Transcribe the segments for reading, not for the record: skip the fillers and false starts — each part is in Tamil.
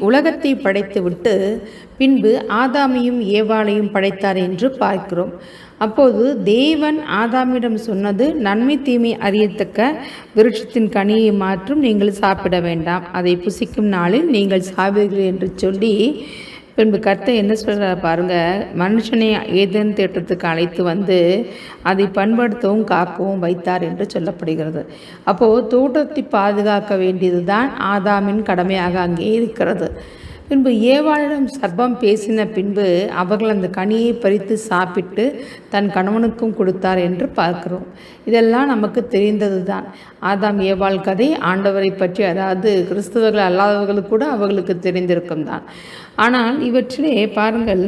உலகத்தை படைத்துவிட்டு பின்பு ஆதாமையும் ஏவாளையும் படைத்தார் என்று பார்க்கிறோம். அப்போது தேவன் ஆதாமிடம் சொன்னது, நன்மை தீமை அறியத்தக்க விருட்சத்தின் கனியை மாற்றும் நீங்கள் சாப்பிட வேண்டாம், அதை புசிக்கும் நாளில் நீங்கள் சாப்பிடுகிறீர்கள் என்று சொல்லி பின்பு கர்த்தர் என்ன சொல்கிறார் பாருங்க, மனுஷனை ஏதேன் தேட்டத்துக்கு அழைத்து வந்து அதை பண்படுத்தவும் காக்கவும் வைத்தார் என்று சொல்லப்படுகிறது. அப்போது தோட்டத்தை பாதுகாக்க வேண்டியது தான் ஆதாமின் கடமையாக அங்கே இருக்கிறது. பின்பு ஏவாளிடம் சர்ப்பம் பேசின பின்பு அவர்கள் அந்த கனியை பறித்து சாப்பிட்டு தன் கணவனுக்கும் கொடுத்தார் என்று பார்க்கிறோம். இதெல்லாம் நமக்கு தெரிந்தது தான். ஆதாம் ஏவாள் கதை ஆண்டவரை பற்றி, அதாவது கிறிஸ்தவர்கள் அல்லாதவர்களுக்கு கூட அவர்களுக்கு தெரிந்திருக்கும் தான். ஆனால் இவற்றிலே பாருங்கள்,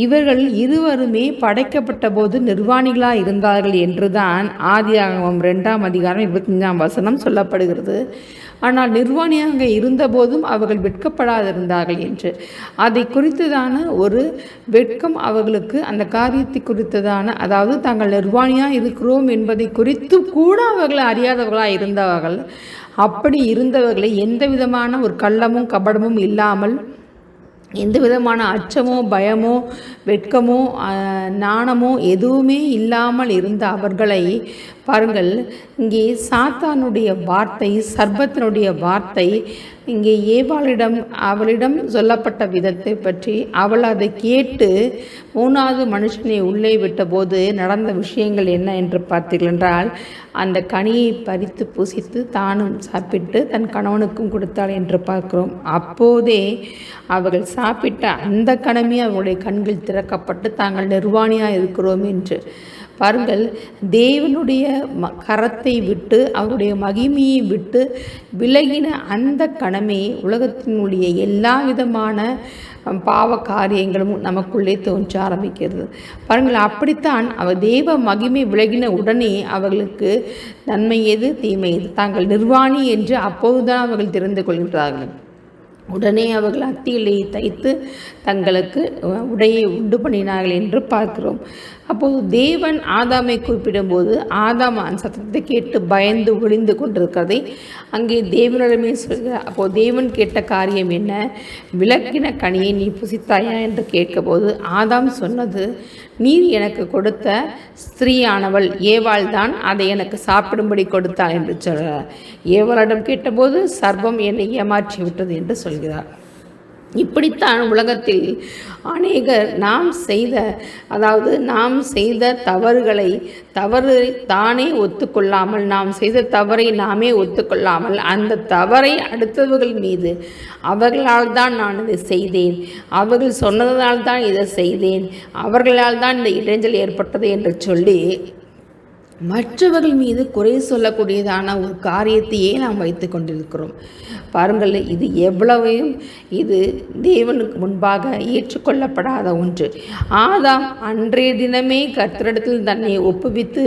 இவர்கள் இருவருமே படைக்கப்பட்ட போது நிர்வாணிகளாக இருந்தார்கள் என்றுதான் ஆதியாகமம் 2ஆம் அதிகாரம் 25ஆம் வசனம் சொல்லப்படுகிறது. ஆனால் நிர்வாணியாக இருந்தபோதும் அவர்கள் வெட்கப்படாதிருந்தார்கள் என்று, அதை குறித்ததான ஒரு வெட்கம் அவர்களுக்கு, அந்த காரியத்தை குறித்ததான, அதாவது தாங்கள் நிர்வாணியாக இருக்கிறோம் என்பதை குறித்து கூட அவர்கள் அறியாதவர்களாக இருந்தவர்கள். அப்படி இருந்தவர்களை எந்த விதமான ஒரு கள்ளமும் கபடமும் இல்லாமல், எந்த விதமான அச்சமோ பயமோ வெட்கமோ நாணமோ எதுவுமே இல்லாமல் இருந்த அவர்களை பாருங்கள், இங்கே சாத்தானுடைய வார்த்தை, சர்ப்பத்தினுடைய வார்த்தை இங்கே ஏவாளிடம் அவளிடம் சொல்லப்பட்ட விதத்தை பற்றி அவள் அதை கேட்டு 3வது மனுஷனை உள்ளே விட்டபோது நடந்த விஷயங்கள் என்ன என்று பார்த்தீர்கள் என்றால், அந்த கனியை பறித்து புசித்து தானும் சாப்பிட்டு தன் கணவனுக்கும் கொடுத்தாள் என்று பார்க்கிறோம். அப்போதே அவர்கள் சாப்பிட்ட அந்த கணமே அவருடைய கண்கள் திறக்கப்பட்டு தாங்கள் நிர்வாணியாக இருக்கிறோம் என்று பாருங்கள். தேவனுடைய கரத்தை விட்டு அவருடைய மகிமையை விட்டு விலகின அந்த கணமே உலகத்தினுடைய எல்லா விதமான பாவ காரியங்களும் நமக்குள்ளே தோன்ற ஆரம்பிக்கிறது. பாருங்கள், அப்படித்தான் அவர் தேவ மகிமை விலகின உடனே அவர்களுக்கு நன்மை எது தீமை எது, தாங்கள் நிர்வாணி என்று அப்போதுதான் அவர்கள் தெரிந்து கொள்கிறார்கள். உடனே அவர்கள் அத்தியிலையை தைத்து தங்களுக்கு உடையை உண்டு பண்ணினார்கள் என்று பார்க்கிறோம். அப்போது தேவன் ஆதாமை குறிப்பிடும்போது ஆதாம் அந்த சத்தத்தை கேட்டு பயந்து ஒளிந்து கொண்டிருக்கிறதை அங்கே தேவனிடமே சொல்கிறார். அப்போது தேவன் கேட்ட காரியம் என்ன? விலக்கின கனியை நீ புசித்தாயா என்று கேட்கும்போது ஆதாம் சொன்னது, நீர் எனக்கு கொடுத்த ஸ்திரீயானவள் ஏவாள் தான் அதை எனக்கு சாப்பிடும்படி கொடுத்தாள் என்று சொல்கிறார். ஏவாளிடம் கேட்டபோது சர்ப்பம் என்னை ஏமாற்றி விட்டது என்று சொல்கிறார். இப்படித்தான் உலகத்தில் அநேகர் நாம் செய்த தவறுகளை தானே ஒத்துக்கொள்ளாமல், நாம் செய்த தவறை நாமே ஒத்துக்கொள்ளாமல், அந்த தவறை அடுத்தவர்கள் மீது அவர்களால் தான் நான் இதை செய்தேன், அவர்கள் சொன்னதால் தான் இதை செய்தேன், அவர்களால் தான் இந்த இடைஞ்சல் ஏற்பட்டது என்று சொல்லி மற்றவர்கள் மீது குறை சொல்லக்கூடியதான ஒரு காரியத்தையே நாம் வைத்து கொண்டிருக்கிறோம். பாருங்கள், இது எவ்வளவையும் இது தேவனுக்கு முன்பாக ஏற்றுக்கொள்ளப்படாத ஒன்று. ஆதாம் அன்றைய தினமே கர்த்தரிடத்தில் தன்னை ஒப்புவித்து,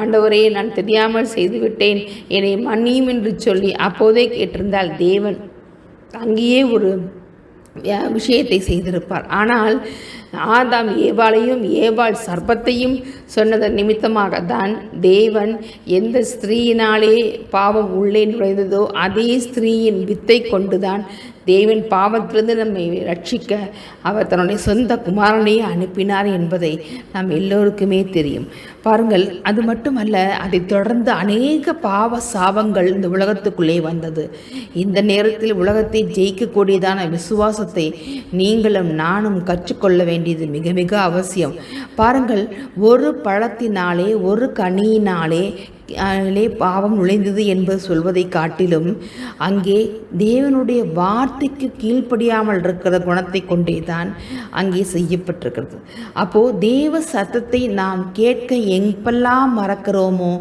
ஆண்டவரே நான் தெரியாமல் செய்துவிட்டேன், என்னை மன்னியும் என்று சொல்லி அப்போதே கேட்டிருந்தால் தேவன் அங்கேயே ஒரு விஷயத்தை செய்திருப்பார். ஆனால் ஆதாம் ஏவாளையும் ஏவாள் சர்ப்பத்தையும் சொன்னதன் நிமித்தமாகத்தான் தேவன் எந்த ஸ்திரீயினாலே பாவம் உள்ளே நுழைந்ததோ அதே ஸ்திரீயின் வித்தை கொண்டுதான் தேவன் பாவத்திலிருந்து நம்மை ரட்சிக்க அவர் தன்னுடைய சொந்த குமாரனையே அனுப்பினார் என்பதை நாம் எல்லோருக்குமே தெரியும். பாருங்கள், அது மட்டுமல்ல, அதை தொடர்ந்து அநேக பாவ சாபங்கள் இந்த உலகத்துக்குள்ளே வந்தது. இந்த நேரத்தில் உலகத்தை ஜெயிக்கக்கூடியதான விசுவாசத்தை நீங்களும் நானும் கற்றுக்கொள்ள வேண்டியது மிக மிக அவசியம். பாருங்கள், ஒரு பழத்தினாலே ஒரு கனியினாலே பாவம் நுழைந்தது என்பது சொல்வதை காட்டிலும் அங்கே தேவனுடைய வார்த்தைக்கு கீழ்ப்படியாமல் இருக்கிற குணத்தை கொண்டே தான் அங்கே செய்யப்பட்டிருக்கிறது. அப்போது தேவ சத்தத்தை நாம் கேட்க எப்பெல்லாம் மறக்கிறோமோ,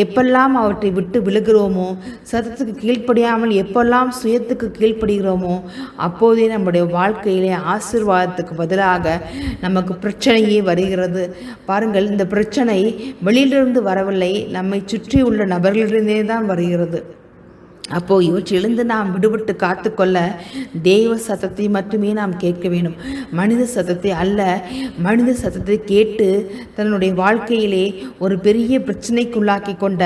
எப்பெல்லாம் அவற்றை விட்டு விழுகிறோமோ, சத்தத்துக்கு கீழ்ப்படியாமல் எப்பெல்லாம் சுயத்துக்கு கீழ்ப்படுகிறோமோ, அப்போதே நம்முடைய வாழ்க்கையிலே ஆசீர்வாதத்துக்கு பதிலாக நமக்கு பிரச்சனையே வருகிறது. பாருங்கள், இந்த பிரச்சனை வெளியிலிருந்து வரவில்லை, நம்மை சுற்றி உள்ள நபர்களிடந்தே தான் வருகிறது. அப்போது இவற்றிலிருந்து நாம் விடுபட்டு காத்துக்கொள்ள தெய்வ சத்தத்தை மட்டுமே நாம் கேட்க வேண்டும், மனித சத்தத்தை அல்ல. மனித சத்தத்தை கேட்டு தன்னுடைய வாழ்க்கையிலே ஒரு பெரிய பிரச்சனைக்குள்ளாக்கி கொண்ட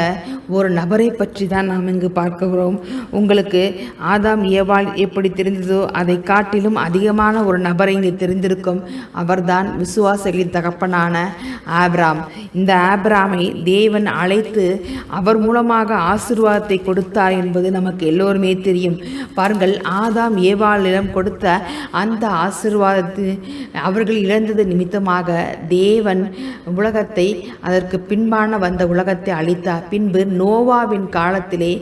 ஒரு நபரை பற்றி தான் நாம் இங்கு பார்க்கிறோம். உங்களுக்கு ஆதாம் ஏவாள் எப்படி தெரிந்ததோ அதை காட்டிலும் அதிகமான ஒரு நபரை இங்கு தெரிந்திருக்கும். அவர்தான் விசுவாசிகளின் தகப்பனான ஆபிராம். இந்த ஆபிராமை தேவன் அழைத்து அவர் மூலமாக ஆசீர்வாதத்தை கொடுத்தார் என்பது நமக்கு எல்லோருமே தெரியும். பாருங்கள், ஆதாம் ஏவாளிடம் கொடுத்த அந்த ஆசீர்வாதத்தை அவர்கள் இழந்தது நிமித்தமாக தேவன் உலகத்தை, அதற்கு பின்பான வந்த உலகத்தை அழித்தார். பின்பு நோவாவின் காலத்திலே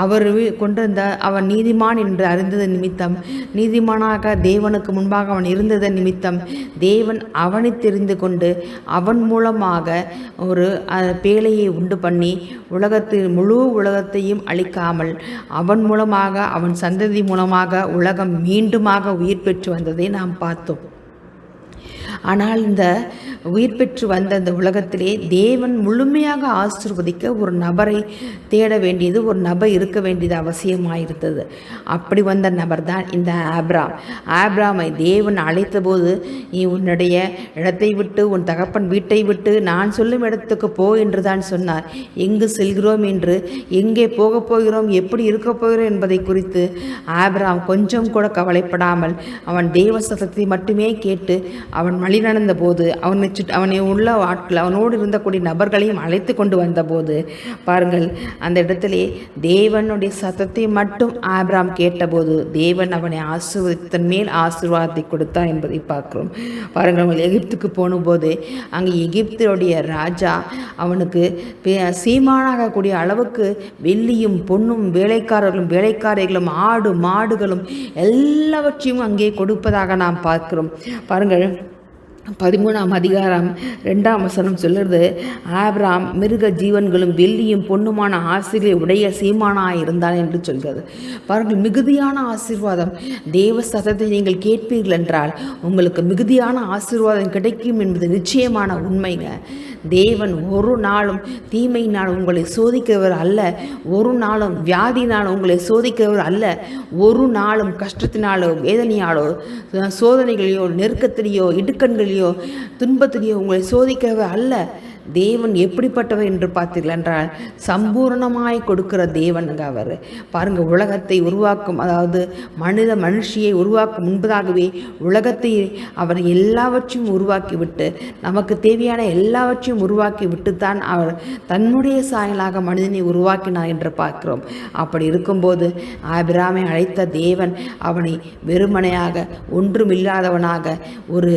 அவர் கொண்டிருந்த அவன் நீதிமான் என்று அறிந்தது நிமித்தம், நீதிமானாக தேவனுக்கு முன்பாக அவன் இருந்தது நிமித்தம் தேவன் அவனை தெரிந்து கொண்டு அவன் மூலமாக ஒரு பேழையை உண்டு பண்ணி உலகத்தில் முழு உலகத்தையும் அழிக்காமல் அவன் மூலமாக, அவன் சந்ததி மூலமாக உலகம் மீண்டுமாக உயிர் பெற்று வந்ததை நாம் பார்த்தோம். ஆனால் இந்த உயிர் பெற்று வந்த அந்த உலகத்திலே தேவன் முழுமையாக ஆசீர்வதிக்க ஒரு நபரை தேட வேண்டியது, ஒரு நபர் இருக்க வேண்டியது அவசியமாயிருந்தது. அப்படி வந்த நபர் தான் இந்த ஆபிராம். ஆபிராமை தேவன் அழைத்த போது, நீ உன்னுடைய இடத்தை விட்டு, உன் தகப்பன் வீட்டை விட்டு நான் சொல்லும் இடத்துக்கு போ என்று தான் சொன்னார். எங்கு செல்கிறோம் என்று, எங்கே போகப் போகிறோம், எப்படி இருக்கப் போகிறோம் என்பதை குறித்து ஆபிராம் கொஞ்சம் கூட கவலைப்படாமல் அவன் தேவ சத்தத்தை மட்டுமே கேட்டு அவன் வழி நடந்த போது, அவனை உள்ள ஆட்கள், அவனோடு இருந்தக்கூடிய நபர்களையும் அழைத்து கொண்டு வந்தபோது பாருங்கள், அந்த இடத்திலே தேவனுடைய சத்தத்தை மட்டும் ஆபிராம் கேட்டபோது தேவன் அவனை ஆசீர்வதித்தன் மேல் ஆசீர்வாதத்தை கொடுத்தார் என்பதை பார்க்கிறோம். பாருங்கள், அவன் எகிப்துக்கு போனபோது அங்கே எகிப்துடைய ராஜா அவனுக்கு சீமானாகக்கூடிய அளவுக்கு வெள்ளியும் பொன்னும் வேலைக்காரர்களும் வேலைக்காரிகளும் ஆடு மாடுகளும் எல்லாவற்றையும் அங்கே கொடுப்பதாக நாம் பார்க்கிறோம். பாருங்கள், 13ஆம் அதிகாரம் 2ஆம் வசனம் சொல்லுறது, ஆபிராம் மிருக ஜீவன்களும் வெள்ளியும் பொன்னுமான ஆசிரியை உடைய சீமானாக இருந்தான் என்று சொல்கிறது. பாருங்கள், மிகுதியான ஆசீர்வாதம். தேவ சத்தத்தை நீங்கள் கேட்பீர்கள் என்றால் உங்களுக்கு மிகுதியான ஆசீர்வாதம் கிடைக்கும் என்பது நிச்சயமான உண்மைங்க. தேவன் ஒரு நாளும் தீமையினால் உங்களை சோதிக்கிறவர் அல்ல, ஒரு நாளும் வியாதியினால் உங்களை சோதிக்கிறவர் அல்ல, ஒரு நாளும் கஷ்டத்தினாலோ வேதனையாலோ சோதனைகளையோ நெருக்கத்திலேயோ இடுக்கண்களையோ துன்பத்திலேயோ உங்களை சோதிக்கிறவர் அல்ல. தேவன் எப்படிப்பட்டவர் என்று பார்த்தீர்கள் என்றால் சம்பூர்ணமாய் கொடுக்கிற தேவனுங்க அவர். பாருங்கள், உலகத்தை உருவாக்கும், அதாவது மனுஷியை உருவாக்கும் முன்பதாகவே உலகத்தை அவர் எல்லாவற்றையும் உருவாக்கிவிட்டு, நமக்கு தேவையான எல்லாவற்றையும் உருவாக்கி விட்டு தான் அவர் தன்னுடைய சாயலாக மனிதனை உருவாக்கினார் என்று பார்க்கிறோம். அப்படி இருக்கும்போது ஆபிராமை அழைத்த தேவன் அவனை வெறுமனையாக ஒன்றுமில்லாதவனாக ஒரு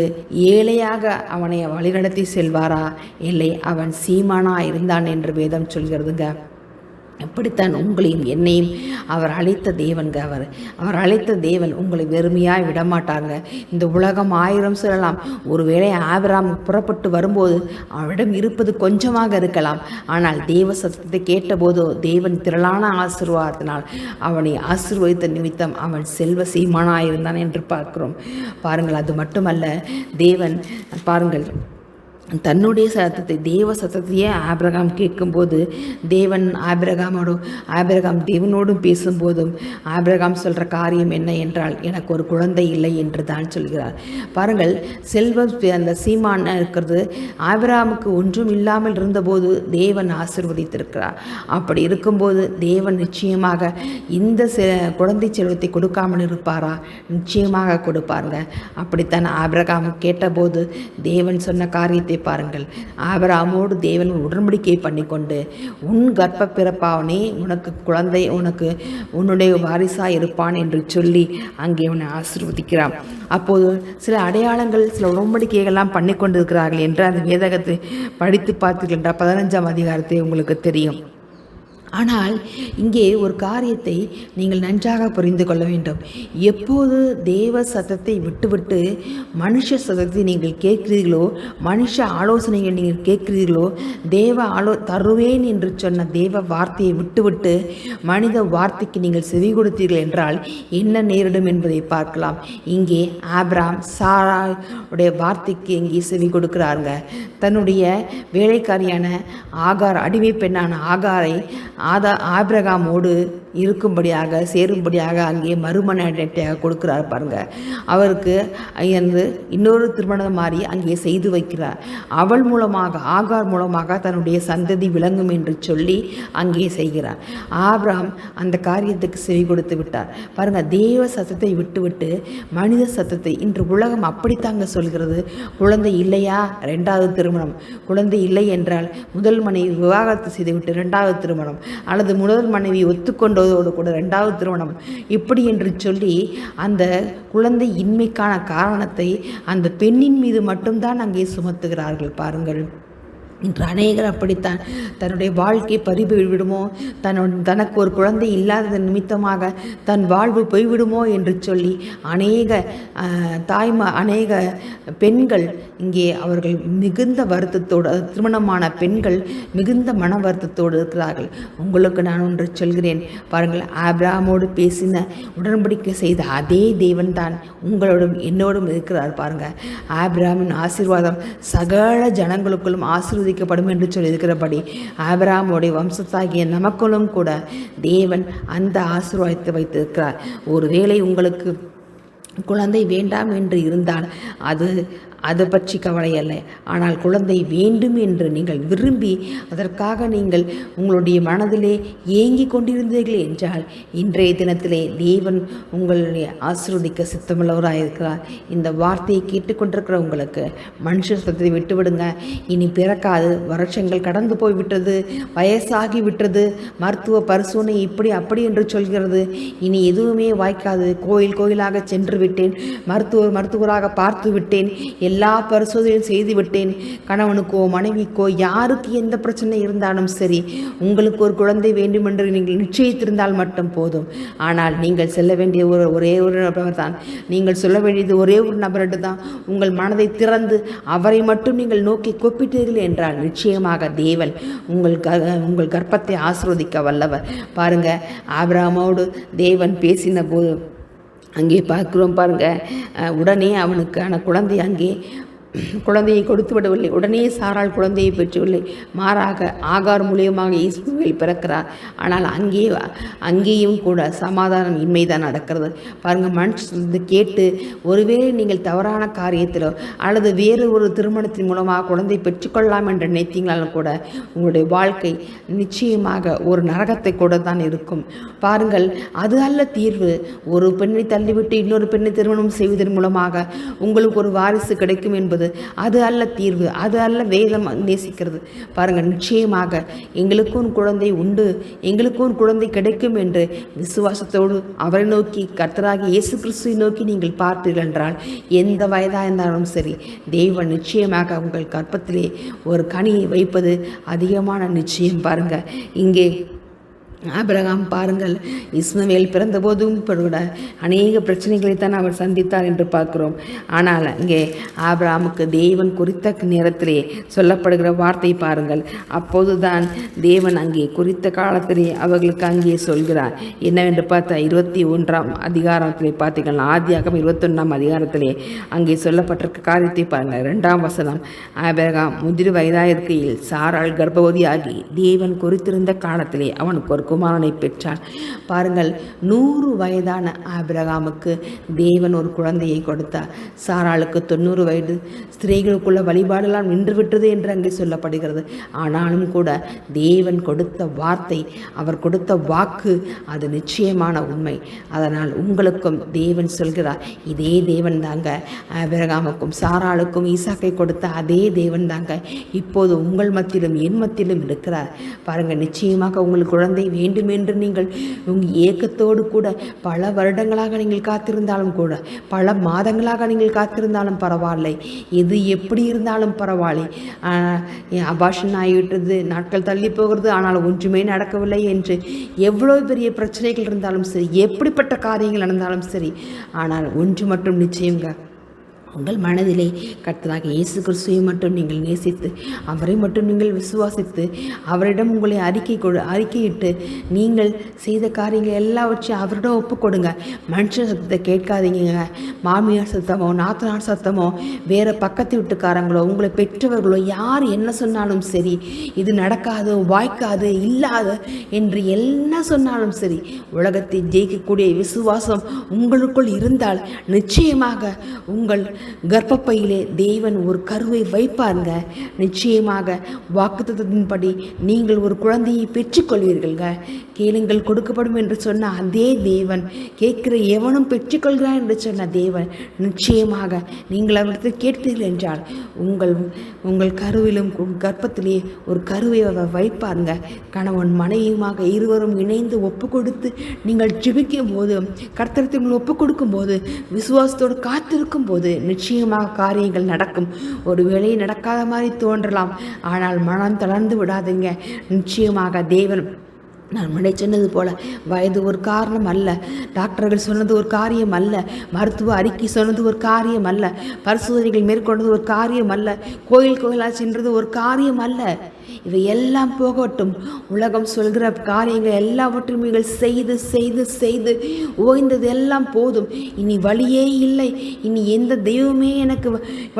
ஏழையாக அவனை வழிநடத்தி செல்வாரா? இல்லை, அவன் சீமானா இருந்தான் என்று வேதம் சொல்கிறதுங்க. அப்படித்தான் உங்களையும் என்னையும் அவர் அழைத்த தேவன்க. அவர் அழைத்த தேவன் உங்களை வெறுமையாய் விடமாட்டாங்க. இந்த உலகம் 1000 சொல்லலாம். ஒருவேளை ஆபிராம் புறப்பட்டு வரும்போது அவனிடம் இருப்பது கொஞ்சமாக இருக்கலாம். ஆனால் தேவ சத்தத்தை கேட்டபோதோ தேவன் திரளான ஆசீர்வாதத்தினால் அவனை ஆசீர்வதித்த நிமித்தம் அவன் செல்வ சீமானாயிருந்தான் என்று பார்க்கிறோம். பாருங்கள், அது மட்டுமல்ல, தேவன் பாருங்கள் தன்னுடைய சத்தத்தை, தேவ சத்தத்தையே ஆபிரகாம் கேட்கும்போது தேவன் ஆபிரகாம் தேவனோடும் பேசும்போதும் ஆபிரகாம் சொல்கிற காரியம் என்ன என்றால், எனக்கு ஒரு குழந்தை இல்லை என்று தான் சொல்கிறார். பாருங்கள், செல்வம் அந்த சீமான் இருக்கிறது. ஆபிரகாமுக்கு ஒன்றும் இல்லாமல் இருந்தபோது தேவன் ஆசீர்வதித்திருக்கிறார். அப்படி இருக்கும்போது தேவன் நிச்சயமாக இந்த குழந்தை செல்வத்தை கொடுக்காமல் இருப்பாரா? நிச்சயமாக கொடுப்பாருங்க. அப்படித்தான் ஆபிரகாம் கேட்டபோது தேவன் சொன்ன காரியத்தை பாருங்கள். ஆபிரகாமோடு தேவன் உடன்படிக்கை பண்ணிக்கொண்டு, உன் கர்ப்ப பிறப்பாவனே உனக்கு குழந்தை, உனக்கு உன்னுடைய வாரிசாய் இருப்பான் என்று சொல்லி அங்கே அவனை ஆசீர்வதிக்கிறான். அப்போது சில அடையாளங்கள், சில உடன்படிக்கைகள்லாம் பண்ணி கொண்டிருக்கிறார்கள் என்று அந்த வேதகத்தை படித்து பார்த்தீர்கள் 15ஆம் அதிகாரத்தை உங்களுக்கு தெரியும். ஆனால் இங்கே ஒரு காரியத்தை நீங்கள் நன்றாக புரிந்து கொள்ள வேண்டும். எப்போது தேவ சத்தத்தை விட்டுவிட்டு மனுஷ சத்தத்தை நீங்கள் கேட்கிறீர்களோ, மனுஷ ஆலோசனைகள் நீங்கள் கேட்கிறீர்களோ, தருவேன் என்று சொன்ன தேவ வார்த்தையை விட்டுவிட்டு மனித வார்த்தைக்கு நீங்கள் செவி கொடுத்தீர்கள் என்றால் என்ன நேரிடும் என்பதை பார்க்கலாம். இங்கே ஆபிராம் சாராவுடைய வார்த்தைக்கு இங்கே செவி கொடுக்கிறாருங்க. தன்னுடைய வேலைக்காரியான ஆகார், அடிமை பெண்ணான ஆகாரை ஆபிரகாமோடு இருக்கும்படியாக சேரும்படியாக அங்கே மறுமணத்தையாக கொடுக்குறார் பாருங்க. அவருக்கு இன்னொரு திருமணம் மாதிரி அங்கே செய்து வைக்கிறார். அவள் மூலமாக ஆகார் மூலமாக தன்னுடைய சந்ததி விளங்கும் என்று சொல்லி அங்கே செய்கிறார். ஆபிரகாம் அந்த காரியத்துக்கு செவி கொடுத்து விட்டார் பாருங்க. தேவ சத்தத்தை விட்டுவிட்டு மனித சத்தத்தை இன்று உலகம் அப்படித்தாங்க சொல்கிறது. குழந்தை இல்லையா, 2வது திருமணம். குழந்தை இல்லை என்றால் முதல் மனைவி விவாகரத்து செய்துவிட்டு 2வது திருமணம், அல்லது முதல் மனைவி ஒத்துக்கொண்டதோடு கூட 2வது திருமணம், இப்படி என்று சொல்லி அந்த குழந்தை இன்மைக்கான காரணத்தை அந்த பெண்ணின் மீது மட்டும்தான் அங்கே சுமத்துகிறார்கள் பாருங்கள். இன்று அநேகர் அப்படித்தான் தன்னுடைய வாழ்க்கை பறிபோய்விடுமோ, தனக்கு ஒரு குழந்தை இல்லாதது நிமித்தமாக தன் வாழ்வு போய்விடுமோ என்று சொல்லி அநேக பெண்கள் இங்கே அவர்கள் மிகுந்த வருத்தத்தோடு, திருமணமான பெண்கள் மிகுந்த மன வருத்தத்தோடு இருக்கிறார்கள். உங்களுக்கு நான் ஒன்று சொல்கிறேன் பாருங்கள். ஆபிரகாமோடு பேசின உடன்படிக்கை செய்த அதே தேவன் தான் உங்களோடும் என்னோடும் இருக்கிறார் பாருங்க. ஆபிரகாமின் ஆசீர்வாதம் சகல ஜனங்களுக்குள்ளும் ஆசீர்வதிக்கப்படும் என்று சொல்லியிருக்கிறபடி ஆபிரகாமுடைய வம்சத்தாகிய நமக்குள்ளும் கூட தேவன் அந்த ஆசீர்வாதத்தை வைத்திருக்கிறார். ஒருவேளை உங்களுக்கு குழந்தை வேண்டாம் என்று இருந்தால் அதை பற்றி கவலை அல்ல. ஆனால் குழந்தை வேண்டும் என்று நீங்கள் விரும்பி அதற்காக நீங்கள் உங்களுடைய மனதிலே ஏங்கி கொண்டிருந்தீர்கள் என்றால் இன்றைய தினத்திலே தேவன் உங்களுடைய ஆசீர்வதிக்க சித்தமுள்ளவராயிருக்கிறார். இந்த வார்த்தையை கேட்டுக்கொண்டிருக்கிற உங்களுக்கு மனுஷ சத்தத்தை விட்டுவிடுங்க. இனி பிறக்காது, வருஷங்கள் கடந்து போய்விட்டது, வயசாகி விட்டது, மருத்துவ பரிசோதனை இப்படி அப்படி என்று சொல்கிறது, இனி எதுவுமே வாய்க்காது, கோயிலாக சென்று விட்டேன், மருத்துவராக பார்த்து விட்டேன், எல்லா பரிசோதனையும் செய்து விட்டேன், கணவனுக்கோ மனைவிக்கோ யாருக்கு எந்த பிரச்சனை இருந்தாலும் சரி, உங்களுக்கு ஒரு குழந்தை வேண்டும் என்று நீங்கள் நிச்சயித்திருந்தால் மட்டும் போதும். ஆனால் நீங்கள் செல்ல வேண்டிய ஒரே ஒரு நபர் தான், நீங்கள் சொல்ல வேண்டியது ஒரே ஒரு நபரிட்டு தான். உங்கள் மனதை திறந்து அவரை மட்டும் நீங்கள் நோக்கி கூப்பிட்டீர்கள் என்றால் நிச்சயமாக தேவன் உங்கள் கர்ப்பத்தை ஆசீர்வதிக்க வல்லவர். பாருங்க, ஆபிரகாமோடு தேவன் பேசின போது அங்கே பார்க்குறோம் பாருங்க. உடனே அவனுக்கான குழந்தை குழந்தையை கொடுத்து விடவில்லை. உடனே சாராள் குழந்தையை பெற்றவில்லை. மாறாக ஆகார் மூலியமாக இஸ்மவேல் பிறக்கிறார். ஆனால் அங்கேயும் கூட சமாதானம் இன்மைதான் நடக்கிறது பாருங்கள். மனுஷன் கேட்டு ஒருவேளை நீங்கள் தவறான காரியத்திலோ அல்லது வேறு ஒரு திருமணத்தின் மூலமாக குழந்தை பெற்றுக்கொள்ளலாம் என்று நினைத்தீங்களாலும் கூட உங்களுடைய வாழ்க்கை நிச்சயமாக ஒரு நரகத்தை கூட தான் இருக்கும் பாருங்கள். அது அல்ல தீர்வு. ஒரு பெண்ணை தள்ளிவிட்டு இன்னொரு பெண்ணை திருமணம் செய்வதன் மூலமாக உங்களுக்கு ஒரு வாரிசு கிடைக்கும் என்பது அது அல்ல தீர்வு. அது அல்ல வேதம் நேசிக்கிறது பாருங்கள். நிச்சயமாக எங்களுக்கும் குழந்தை உண்டு, எங்களுக்கும் குழந்தை கிடைக்கும் என்று விசுவாசத்தோடு அவரை நோக்கி, கர்த்தராகிய இயேசு கிறிஸ்துவை நோக்கி நீங்கள் பார்த்தீர்கள் என்றால் எந்த வயதாக இருந்தாலும் சரி, தேவன் நிச்சயமாக உங்கள் கற்பத்திலே ஒரு கனியை வைப்பது அதிகமான நிச்சயம் பாருங்க. இங்கே ஆபிரகாம் பாருங்கள், இஸ்மவேல் பிறந்தபோதும் கூட அநேக பிரச்சனைகளைத்தான் அவர் சந்தித்தார் என்று பார்க்கிறோம். ஆனால் இங்கே ஆபிரகாமுக்கு தேவன் குறித்த நேரத்திலே சொல்லப்படுகிற வார்த்தை பாருங்கள். அப்போதுதான் தேவன் அங்கே குறித்த காலத்திலே அவர்களுக்கு அங்கே சொல்கிறார். என்னவென்று பார்த்தா 21ஆம் அதிகாரத்திலே பார்த்தீங்கன்னா, ஆதியாகமம் 21ஆம் அதிகாரத்திலே அங்கே சொல்லப்பட்டிருக்க காரியத்தை பாருங்கள். 2ஆம் வசனம், ஆபிரகாம் முதிர் வயதாயிருக்கையில் சாராள் கர்ப்பவதியாகி தேவன் குறித்திருந்த காலத்திலே அவனுக்கு ஒரு குமாரனை பெற்றான். பாருங்கள், 100 வயதான ஆபிரகாமுக்கு தேவன் ஒரு குழந்தையை கொடுத்தார். சாராளுக்கு 90 வயது. ஸ்திரீகளுக்குள்ள வழிபாடெல்லாம் நின்று விட்டது என்று அங்கே சொல்லப்படுகிறது. ஆனாலும் கூட தேவன் கொடுத்த வார்த்தை, அவர் கொடுத்த வாக்கு, அது நிச்சயமான உண்மை. அதனால் உங்களுக்கும் தேவன் சொல்கிறார், இதே தேவன் தாங்க ஆபிரகாமுக்கும் சாராளுக்கும் ஈசாக்கை கொடுத்த அதே தேவன் தாங்க இப்போது உங்கள் மத்தியிலும் என் மத்தியிலும் இருக்கிறார். பாருங்கள், நிச்சயமாக உங்களுக்கு குழந்தை வேண்டும் என்று நீங்கள் உங்கள் ஏக்கத்தோடு கூட பல வருடங்களாக நீங்கள் காத்திருந்தாலும் கூட, பல மாதங்களாக நீங்கள் காத்திருந்தாலும் பரவாயில்லை, எது எப்படி இருந்தாலும் பரவாயில்லை, அபாஷன் ஆகிவிட்டது, நாட்கள் தள்ளி போகிறது, ஆனால் ஒன்றுமே நடக்கவில்லை என்று எவ்வளோ பெரிய பிரச்சனைகள் இருந்தாலும் சரி, எப்படிப்பட்ட காரியங்கள் நடந்தாலும் சரி, ஆனால் ஒன்று மட்டும் நிச்சயங்க, உங்கள் மனதிலே கர்த்தராக இயேசு கிறிஸ்துவை மட்டும் நீங்கள் நேசித்து அவரை மட்டும் நீங்கள் விசுவாசித்து அவரிடம் உங்களை அறிக்கையிட்டு நீங்கள் செய்த காரியங்கள் எல்லாவற்றையும் அவரிடம் ஒப்புக்கொடுங்க. மனுஷ சத்தத்தை கேட்காதீங்க. மாமியார் சத்தமோ நாத்தனார் சத்தமோ வேறு பக்கத்து வீட்டுக்காரங்களோ உங்களை பெற்றவர்களோ யார் என்ன சொன்னாலும் சரி, இது நடக்காது, வாய்க்காது, இல்லாது என்று என்ன சொன்னாலும் சரி, உலகத்தை ஜெயிக்கக்கூடிய விசுவாசம் உங்களுக்குள் இருந்தால் நிச்சயமாக உங்கள் கர்ப்பப்பையிலே தேவன் ஒரு கருவை வைப்பாருங்க. நிச்சயமாக வாக்குத்தத்தத்தின்படி நீங்கள் ஒரு குழந்தையை பெற்றுக்கொள்வீர்கள்ங்க. கேளுங்கள் கொடுக்கப்படும் என்று சொன்ன அதே தேவன், கேட்கிற எவனும் பெற்றுக்கொள்கிறான் என்று சொன்ன தேவன், நிச்சயமாக நீங்கள் அவரிடத்தில் கேட்பீர்கள் என்றால் உங்கள் கருவிலும் கர்ப்பத்திலே ஒரு கருவை அவர் வைப்பாருங்க. கணவன் மனைவியுமாக இருவரும் இணைந்து ஒப்பு கொடுத்து நீங்கள் ஜெபிக்கும் போது, கர்த்தரத்தில் ஒப்பு கொடுக்கும் போது, விசுவாசத்தோடு காத்திருக்கும் போது நிச்சயமாக காரியங்கள் நடக்கும். ஒரு வேளை நடக்காத மாதிரி தோன்றலாம், ஆனால் மனம் தளர்ந்து விடாதீங்க. நிச்சயமாக தேவன், நான் முன்னே சொன்னது போல, வயது ஒரு காரணம் அல்ல, டாக்டர்கள் சொன்னது ஒரு காரியம் அல்ல, மருத்துவ அறிக்கை சொன்னது ஒரு காரியம் அல்ல, பரிசோதனைகள் மேற்கொண்டது ஒரு காரியம் அல்ல, கோயிலாக சென்றது ஒரு காரியம் அல்ல. இவை எல்லாம் போகட்டும். உலகம் சொல்கிற காரியங்கள் எல்லாவற்றையும் நீங்கள் செய்து செய்து செய்து ஓய்ந்தது எல்லாம் போதும். இனி வழியே இல்லை, இனி எந்த தெய்வமே எனக்கு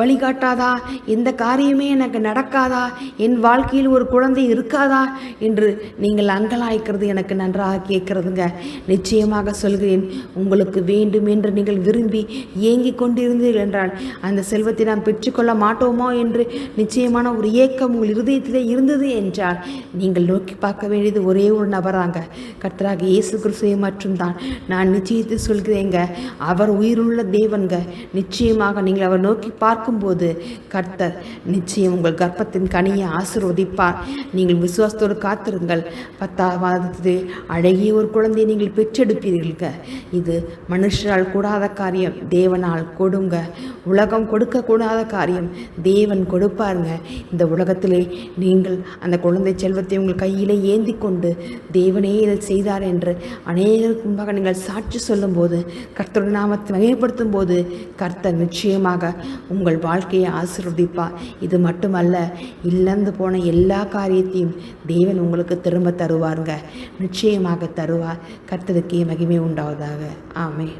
வழிகாட்டாதா, எந்த காரியமே எனக்கு நடக்காதா, என் வாழ்க்கையில் ஒரு குழந்தை இருக்காதா என்று நீங்கள் அங்கலாய்க்கிறது எனக்கு நன்றாக கேட்குறதுங்க. நிச்சயமாக சொல்கிறேன், உங்களுக்கு வேண்டும் என்று நீங்கள் விரும்பி ஏங்கி கொண்டிருந்தீர்கள் என்றால் அந்த செல்வத்தை நாம் பெற்றுக்கொள்ள மாட்டோமோ என்று நிச்சயமான ஒரு ஏக்கம் உங்கள் இருதயத்திலே இருந்தது என்றால் நீங்கள் நோக்கி பார்க்க வேண்டியது ஒரே ஒரு நபராங்க, கர்த்தராக இயேசு கிறிஸ்துவை மட்டும்தான். நான் நிச்சயத்தை சொல்கிறேங்க, அவர் உயிருள்ள தேவன்க. நிச்சயமாக நீங்கள் அவர் நோக்கி பார்க்கும்போது கர்த்தர் நிச்சயம் உங்கள் கர்ப்பத்தின் கனியை ஆசீர்வதிப்பார். நீங்கள் விசுவாசத்தோடு காத்திருங்கள். 10ஆம் மாதத்தில் அழகிய ஒரு குழந்தையை நீங்கள் பெற்றெடுப்பீர்கள்க. இது மனுஷரால் கூடாத காரியம், தேவனால் கொடுங்க. உலகம் கொடுக்கக்கூடாத காரியம் தேவன் கொடுப்பாருங்க. இந்த உலகத்திலே நீங்கள் அந்த குழந்தை செல்வத்தை உங்கள் கையிலே ஏந்தி கொண்டு தேவனே இதை செய்தார் என்று அநேகருக்கு முன்பாக நீங்கள் சாட்சி சொல்லும்போது, கர்த்தருடைய நாமத்தை மகிமைப்படுத்தும் போது கர்த்தர் நிச்சயமாக உங்கள் வாழ்க்கையை ஆசீர்வதிப்பார். இது மட்டுமல்ல, இழந்து போன எல்லா காரியத்தையும் தேவன் உங்களுக்கு திரும்ப தருவாருங்க. நிச்சயமாக தருவார். கர்த்தருக்கே மகிமை உண்டாவதாக. ஆமென்.